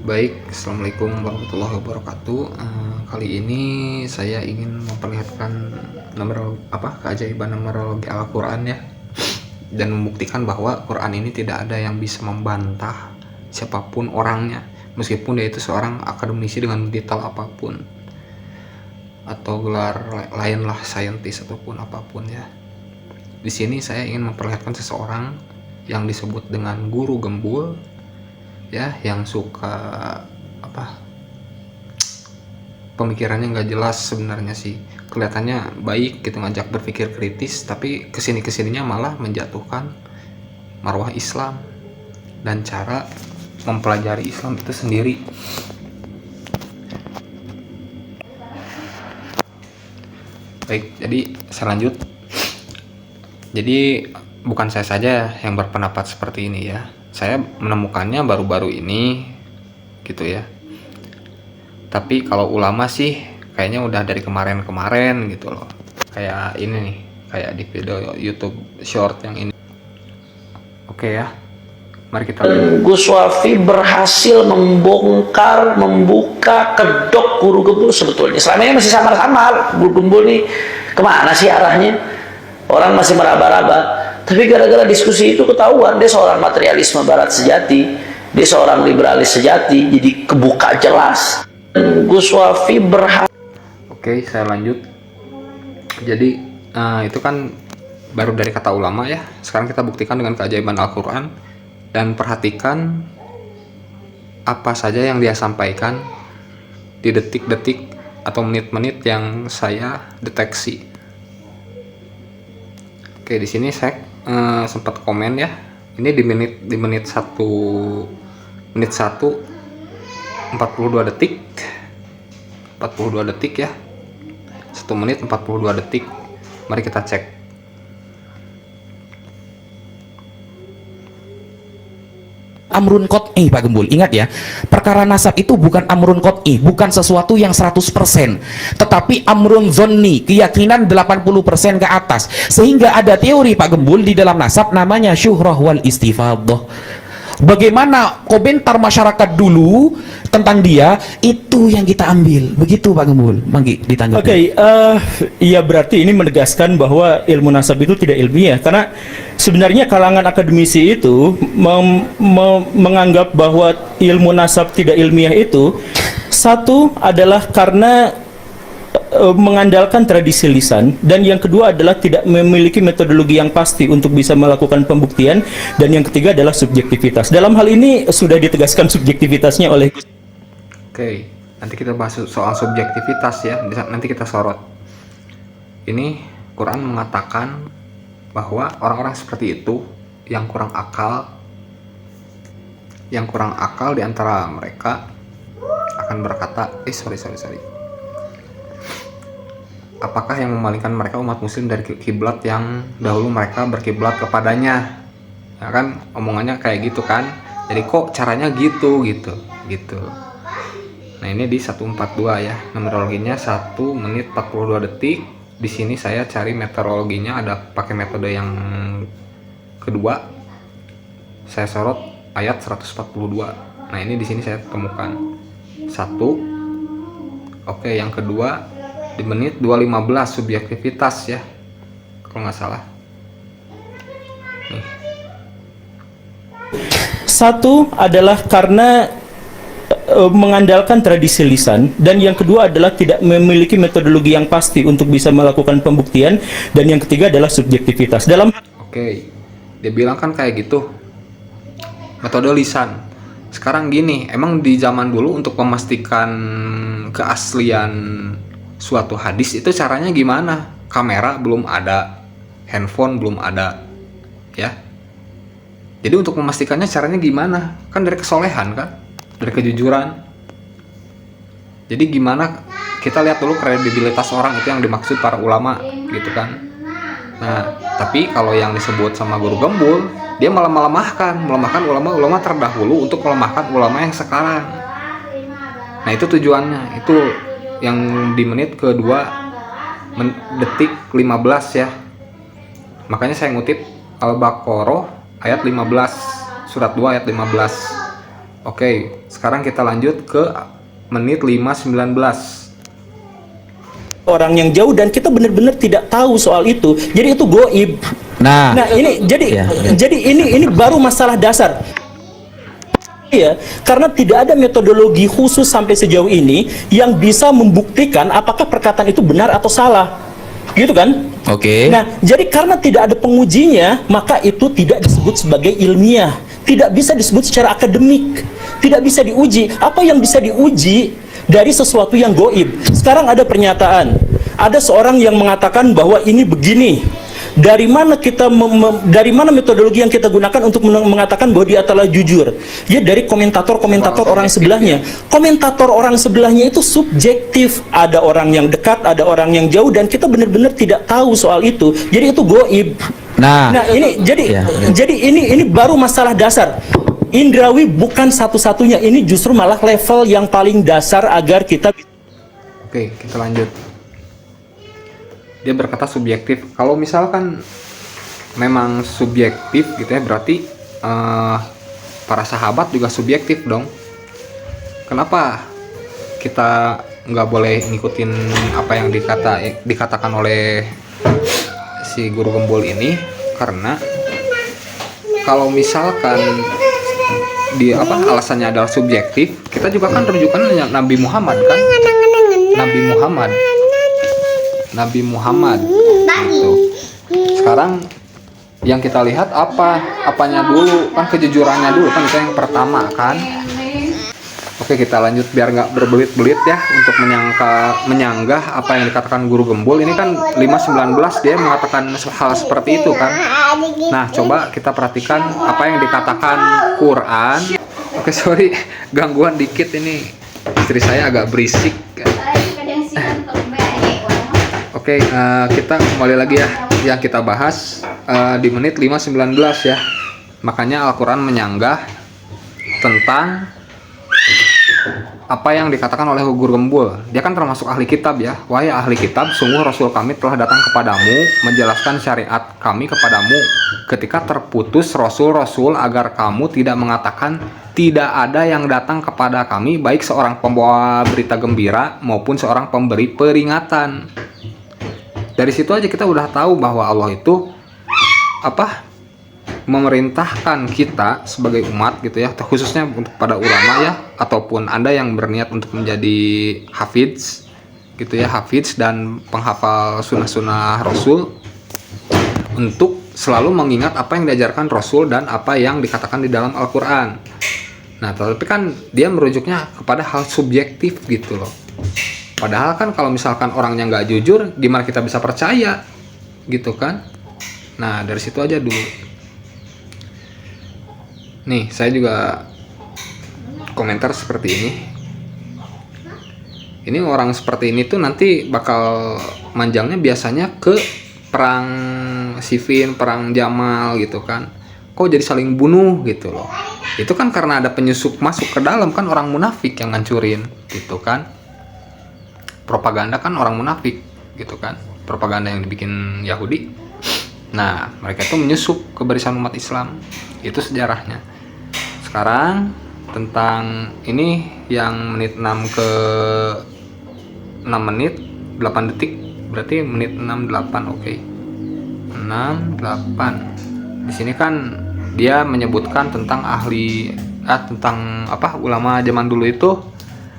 Baik, assalamualaikum warahmatullahi wabarakatuh. Kali ini saya ingin memperlihatkan keajaiban numerologi Al-Quran ya, dan membuktikan bahwa Quran ini tidak ada yang bisa membantah siapapun orangnya, meskipun dia itu seorang akademisi dengan titel apapun atau gelar lain lah, saintis ataupun apapun ya. Di sini saya ingin memperlihatkan seseorang yang disebut dengan guru gembul ya, yang suka pemikirannya nggak jelas. Sebenarnya sih kelihatannya baik gitu, ngajak berpikir kritis, tapi kesininya malah menjatuhkan marwah Islam dan cara mempelajari Islam itu sendiri. Baik, jadi saya lanjut. Jadi bukan saya saja yang berpendapat seperti ini ya, saya menemukannya baru-baru ini gitu ya. Tapi kalau ulama sih kayaknya udah dari kemarin gitu loh. Kayak ini nih, kayak di video YouTube short yang ini. Oke ya, mari kita lihat. Gus Wafi berhasil membuka kedok guru gembul. Sebetulnya selama ini masih samar-samar guru gembul nih, kemana sih arahnya, orang masih meraba-raba. Tapi gara-gara diskusi itu ketahuan dia seorang materialisme barat sejati, dia seorang liberalis sejati, jadi kebuka jelas. Gus Wafi berhasil. Oke, saya lanjut. Jadi itu kan baru dari kata ulama ya. Sekarang kita buktikan dengan keajaiban Al-Quran. Dan perhatikan apa saja yang dia sampaikan di detik-detik atau menit-menit yang saya deteksi. Oke, di sini saya sempat komen ya. Ini di menit 1 42 detik. 42 detik ya. 1 menit 42 detik. Mari kita cek. Amrun qot'i, Pak Gembul. Ingat ya, perkara nasab itu bukan amrun qot'i, bukan sesuatu yang 100%, tetapi amrun zonni, keyakinan 80% ke atas. Sehingga ada teori, Pak Gembul, di dalam nasab namanya syuhrah wal istifadah. Bagaimana komentar masyarakat dulu tentang dia, itu yang kita ambil. Begitu Pak Gembul. Manggi ditanggapi. Oke, ya berarti ini menegaskan bahwa ilmu nasab itu tidak ilmiah, karena sebenarnya kalangan akademisi itu menganggap bahwa ilmu nasab tidak ilmiah itu, satu adalah karena mengandalkan tradisi lisan, dan yang kedua adalah tidak memiliki metodologi yang pasti untuk bisa melakukan pembuktian, dan yang ketiga adalah subjektivitas. Dalam hal ini sudah ditegaskan subjektivitasnya oleh. Oke, nanti kita bahas soal subjektivitas ya, nanti kita sorot. Ini Quran mengatakan bahwa orang-orang seperti itu yang kurang akal di antara mereka akan berkata, apakah yang memalingkan mereka umat muslim dari kiblat yang dahulu mereka berkiblat kepadanya? Ya kan, omongannya kayak gitu kan. Jadi kok caranya gitu. Nah, ini di 142 ya. Numerologinya 1 menit 42 detik. Di sini saya cari meteorologinya, ada pakai metode yang kedua. Saya sorot ayat 142. Nah, ini di sini saya temukan 1. Oke, yang kedua di menit 2.15 subjektivitas ya, kalau nggak salah. Nih. Satu adalah karena mengandalkan tradisi lisan, dan yang kedua adalah tidak memiliki metodologi yang pasti untuk bisa melakukan pembuktian, dan yang ketiga adalah subjektivitas. Oke, dia bilang kan kayak gitu, metode lisan. Sekarang gini, emang di zaman dulu untuk memastikan keaslian suatu hadis itu caranya gimana? Kamera belum ada, handphone belum ada ya. Jadi untuk memastikannya caranya gimana? Kan dari kesolehan kan, dari kejujuran. Jadi gimana kita lihat dulu kredibilitas orang, itu yang dimaksud para ulama gitu kan. Nah, tapi kalau yang disebut sama guru gembul, dia malah melemahkan ulama-ulama terdahulu untuk melemahkan ulama yang sekarang. Nah, itu tujuannya. Itu yang di menit kedua detik 15 ya. Makanya saya ngutip Al-Baqarah ayat 15, surat 2 ayat 15. Oke, sekarang kita lanjut ke menit 5:19. orang yang jauh dan kita benar-benar tidak tahu soal itu. Jadi itu goib. Nah, Nah, ini Ya. jadi ini baru masalah dasar. Iya, karena tidak ada metodologi khusus sampai sejauh ini yang bisa membuktikan apakah perkataan itu benar atau salah. Gitu kan? oke. Nah, jadi karena tidak ada pengujinya, maka itu tidak disebut sebagai ilmiah, tidak bisa disebut secara akademik, tidak bisa diuji. Apa yang bisa diuji dari sesuatu yang goib? Sekarang ada pernyataan, ada seorang yang mengatakan bahwa ini begini. Dari mana kita dari mana metodologi yang kita gunakan untuk mengatakan bahwa dia telah jujur? Ya dari komentator-komentator orang sebelahnya. Komentator orang sebelahnya itu subjektif. Ada orang yang dekat, ada orang yang jauh, dan kita benar-benar tidak tahu soal itu. Jadi itu goib. Nah, Nah, ini Ya. jadi ini baru masalah dasar. Indrawi bukan satu-satunya, ini justru malah level yang paling dasar agar kita Oke, kita lanjut. Dia berkata subjektif. Kalau misalkan memang subjektif gitu ya, berarti para sahabat juga subjektif dong. Kenapa kita nggak boleh ngikutin apa yang dikatakan oleh si guru gembul ini? Karena kalau misalkan alasannya adalah subjektif, kita juga kan rujukan Nabi Muhammad kan? Nabi Muhammad gitu. Sekarang yang kita lihat apanya dulu, kan kejujurannya dulu kan, itu yang pertama kan. Oke, kita lanjut biar nggak berbelit-belit ya untuk menyanggah apa yang dikatakan guru gembul. Ini kan 5:19 dia mengatakan hal seperti itu kan. Nah, coba kita perhatikan apa yang dikatakan Quran. Oke, sorry gangguan dikit, ini istri saya agak berisik. Oke, kita kembali lagi ya yang kita bahas di menit 5:19 ya. Makanya Al-Quran menyanggah tentang apa yang dikatakan oleh guru gembul. Dia kan termasuk ahli kitab ya. Wahai ahli kitab, sungguh Rasul kami telah datang kepadamu menjelaskan syariat kami kepadamu ketika terputus Rasul-Rasul, agar kamu tidak mengatakan tidak ada yang datang kepada kami, baik seorang pembawa berita gembira maupun seorang pemberi peringatan. Dari situ aja kita udah tahu bahwa Allah itu memerintahkan kita sebagai umat gitu ya, khususnya untuk pada ulama ya, ataupun Anda yang berniat untuk menjadi hafidz gitu ya, hafidz dan penghafal sunnah-sunnah Rasul, untuk selalu mengingat apa yang diajarkan Rasul dan apa yang dikatakan di dalam Al-Quran. Nah, tapi kan dia merujuknya kepada hal subjektif gitu loh. Padahal kan kalau misalkan orangnya nggak jujur, gimana kita bisa percaya gitu kan? Nah, dari situ aja dulu. Nih, saya juga komentar seperti ini. Ini orang seperti ini tuh nanti bakal manjangnya biasanya ke perang Siffin, perang Jamal gitu kan. Kok jadi saling bunuh gitu loh. Itu kan karena ada penyusup masuk ke dalam kan, orang munafik yang ngancurin gitu kan. Propaganda kan orang munafik gitu kan, propaganda yang dibikin Yahudi. Nah, mereka itu menyusup ke barisan umat Islam. Itu sejarahnya. Sekarang tentang ini yang menit 6 ke 6 menit 8 detik, berarti menit 68. Oke. 68. Di sini kan dia menyebutkan tentang tentang ulama zaman dulu itu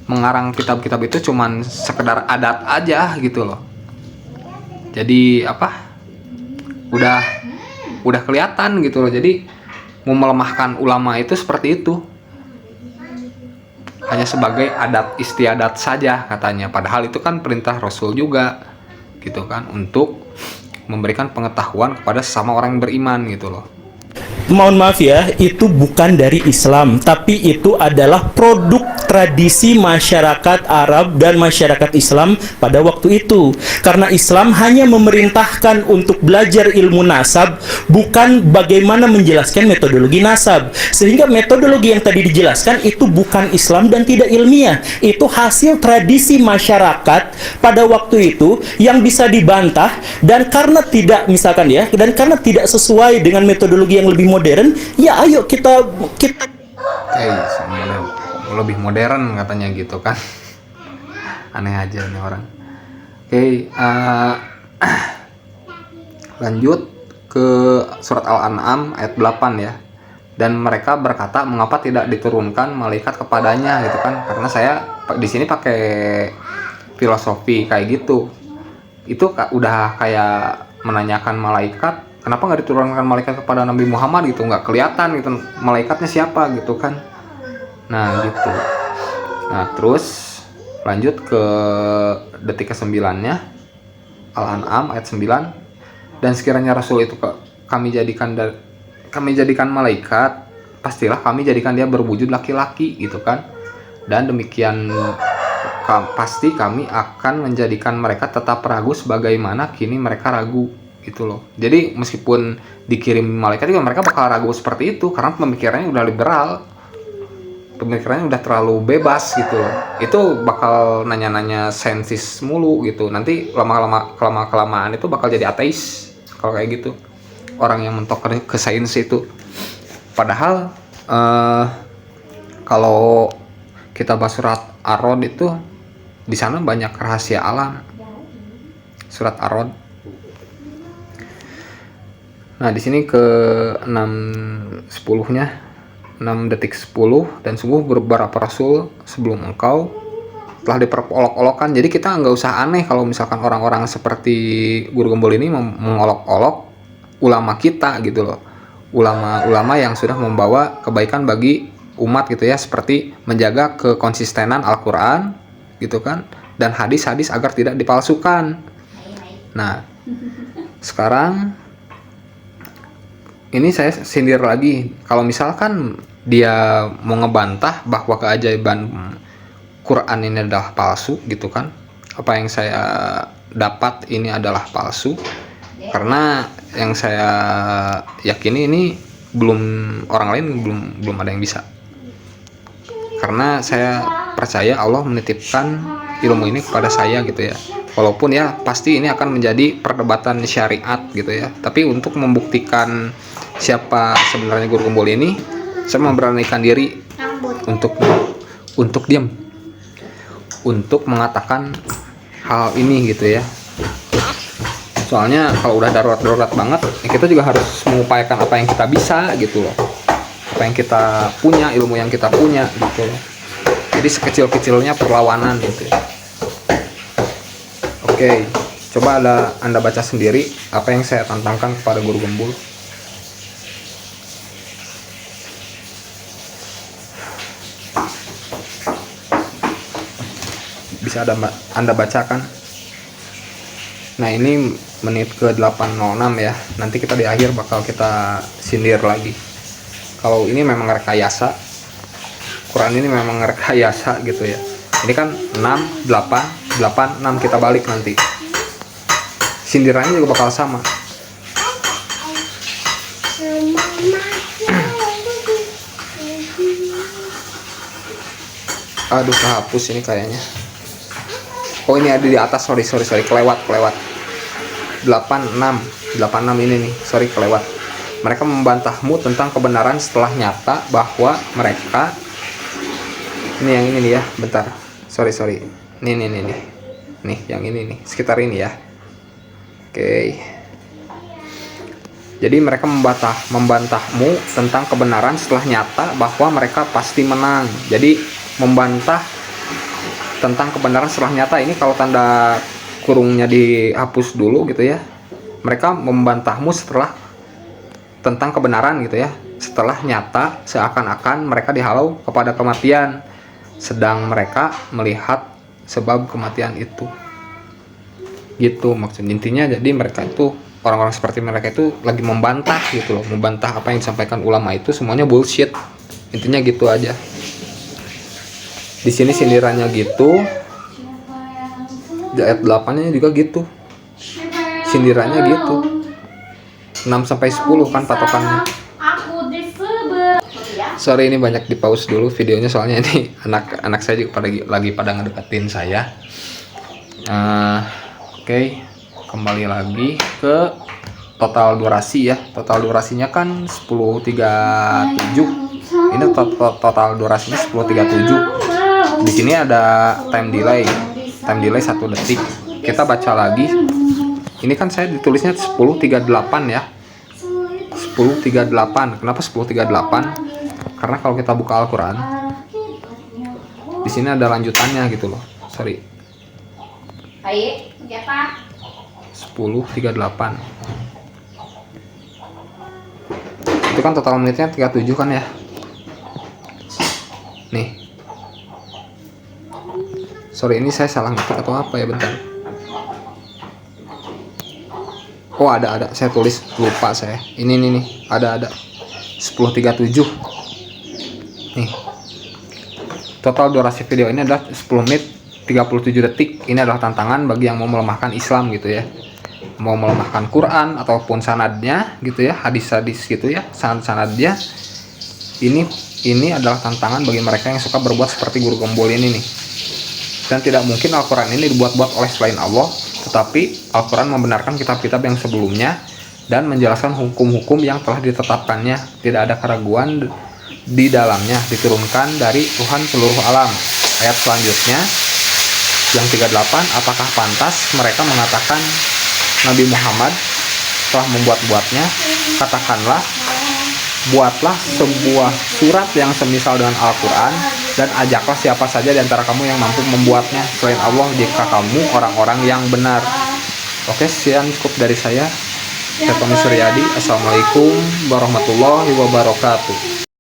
mengarang kitab-kitab itu cuman sekedar adat aja gitu loh. Jadi udah kelihatan gitu loh. Jadi mau melemahkan ulama itu seperti itu, hanya sebagai adat istiadat saja katanya. Padahal itu kan perintah Rasul juga gitu kan, untuk memberikan pengetahuan kepada sesama orang yang beriman gitu loh. mohon maaf ya, itu bukan dari Islam, tapi itu adalah produk tradisi masyarakat Arab dan masyarakat Islam pada waktu itu. Karena Islam hanya memerintahkan untuk belajar ilmu nasab, bukan bagaimana menjelaskan metodologi nasab. Sehingga metodologi yang tadi dijelaskan itu bukan Islam dan tidak ilmiah. Itu hasil tradisi masyarakat pada waktu itu yang bisa dibantah, dan karena tidak sesuai dengan metodologi yang lebih modern, ya ayo kita Semuanya lebih modern katanya gitu kan. Aneh aja nih orang. Lanjut ke surat Al-An'am ayat 8 ya. Dan mereka berkata, mengapa tidak diturunkan malaikat kepadanya gitu kan? Karena saya di sini pakai filosofi kayak gitu. Itu udah kayak menanyakan malaikat, kenapa nggak diturunkan malaikat kepada Nabi Muhammad gitu? Nggak kelihatan gitu malaikatnya siapa gitu kan? Nah gitu. Nah terus lanjut ke detik ke-9-nya, Al-An'am ayat 9. Dan sekiranya Rasul itu kami jadikan malaikat, pastilah kami jadikan dia berwujud laki-laki gitu kan. Dan demikian pasti kami akan menjadikan mereka tetap ragu sebagaimana kini mereka ragu gitu loh. Jadi meskipun dikirim malaikat juga mereka bakal ragu seperti itu karena pemikirannya udah liberal, pemikirannya udah terlalu bebas gitu loh. Itu bakal nanya-nanya saintis mulu gitu. Nanti kelamaan itu bakal jadi ateis kalau kayak gitu, orang yang mentok ke sains itu. Padahal kalau kita bahas surat Ar-Rod itu di sana banyak rahasia alam. Surat Ar-Rod. Nah, di sini ke 6:10-nya, 6 detik 10, dan sungguh beberapa rasul sebelum engkau telah diperolok-olokkan. Jadi kita nggak usah aneh kalau misalkan orang-orang seperti Guru Gembul ini mengolok-olok ulama kita gitu loh. Ulama-ulama yang sudah membawa kebaikan bagi umat gitu ya, seperti menjaga kekonsistenan Al-Quran gitu kan, dan hadis-hadis agar tidak dipalsukan. Nah sekarang ini saya sindir lagi, kalau misalkan dia mau ngebantah bahwa keajaiban Quran ini adalah palsu gitu kan, apa yang saya dapat ini adalah palsu, karena yang saya yakini ini orang lain belum ada yang bisa. Karena saya percaya Allah menitipkan ilmu ini kepada saya gitu ya. Walaupun ya pasti ini akan menjadi perdebatan syariat gitu ya. Tapi untuk membuktikan siapa sebenarnya Guru Gembul ini, saya memberanikan diri untuk diam, untuk mengatakan hal ini gitu ya. Soalnya kalau udah darurat banget, kita juga harus mengupayakan apa yang kita bisa gitu loh. Apa yang kita punya, ilmu yang kita punya gitu loh. Jadi sekecil-kecilnya perlawanan gitu ya. Oke, coba Anda baca sendiri apa yang saya tantangkan kepada Guru Gembul. Bisa Anda bacakan. Nah ini menit ke 8:06 ya. Nanti kita di akhir bakal kita sindir lagi. Kalau ini memang rekayasa, Quran ini memang rekayasa gitu ya. Ini kan 6, 8, 8, 6, kita balik nanti. Sindirannya juga bakal sama. Aduh, kehapus ini kayaknya. Oh ini ada di atas, sorry, kelewat. 86 ini nih, sorry kelewat. Mereka membantahmu tentang kebenaran setelah nyata bahwa mereka, ini yang ini nih ya, bentar, sorry, nih yang ini nih, sekitar ini ya. Oke. Jadi mereka membantahmu tentang kebenaran setelah nyata bahwa mereka pasti menang. Jadi membantah tentang kebenaran setelah nyata ini kalau tanda kurungnya dihapus dulu gitu ya. Mereka membantahmu tentang kebenaran gitu ya, setelah nyata seakan-akan mereka dihalau kepada kematian, sedang mereka melihat sebab kematian itu. Gitu maksud intinya. Jadi mereka itu, orang-orang seperti mereka itu lagi membantah gitu loh, membantah apa yang disampaikan ulama itu semuanya bullshit. Intinya gitu aja. Di sini sindirannya gitu. Di ayat 8-nya juga gitu. Sindirannya gitu. 6-10 kan patokannya. Sorry ini banyak di pause dulu videonya soalnya ini anak saya juga lagi pada ngedeketin saya. Oke, kembali lagi ke total durasi ya. Total durasinya kan 10:37. Ini total durasinya 10.37. Di sini ada time delay 1 detik. Kita baca lagi. Ini kan saya ditulisnya 10.38 ya. 10.38. Kenapa 10.38? Karena kalau kita buka Al-Qur'an, di sini ada lanjutannya gitu loh. Sorry. 10.38. Itu kan total menitnya 37 kan ya. Nih. Sorry, ini saya salah ngetik atau apa ya, bentar. Oh, ada. Saya tulis, lupa saya. Ini nih, ada. 10.37. Nih. Total durasi video ini adalah 10 menit 37 detik. Ini adalah tantangan bagi yang mau melemahkan Islam gitu ya. Mau melemahkan Quran ataupun sanadnya gitu ya, hadis-hadis gitu ya, sanad-sanadnya. Ini adalah tantangan bagi mereka yang suka berbuat seperti guru gembul ini nih. Dan tidak mungkin Al-Quran ini dibuat-buat oleh selain Allah, tetapi Al-Quran membenarkan kitab-kitab yang sebelumnya dan menjelaskan hukum-hukum yang telah ditetapkannya. Tidak ada keraguan di dalamnya, diturunkan dari Tuhan seluruh alam. Ayat selanjutnya yang 38, apakah pantas mereka mengatakan Nabi Muhammad telah membuat-buatnya? Katakanlah, buatlah sebuah surat yang semisal dengan Al-Quran dan ajaklah siapa saja di antara kamu yang mampu membuatnya selain Allah jika kamu orang-orang yang benar. Oke, sekian cukup dari saya. Saya Tommy Suryadi. Assalamualaikum warahmatullahi wabarakatuh.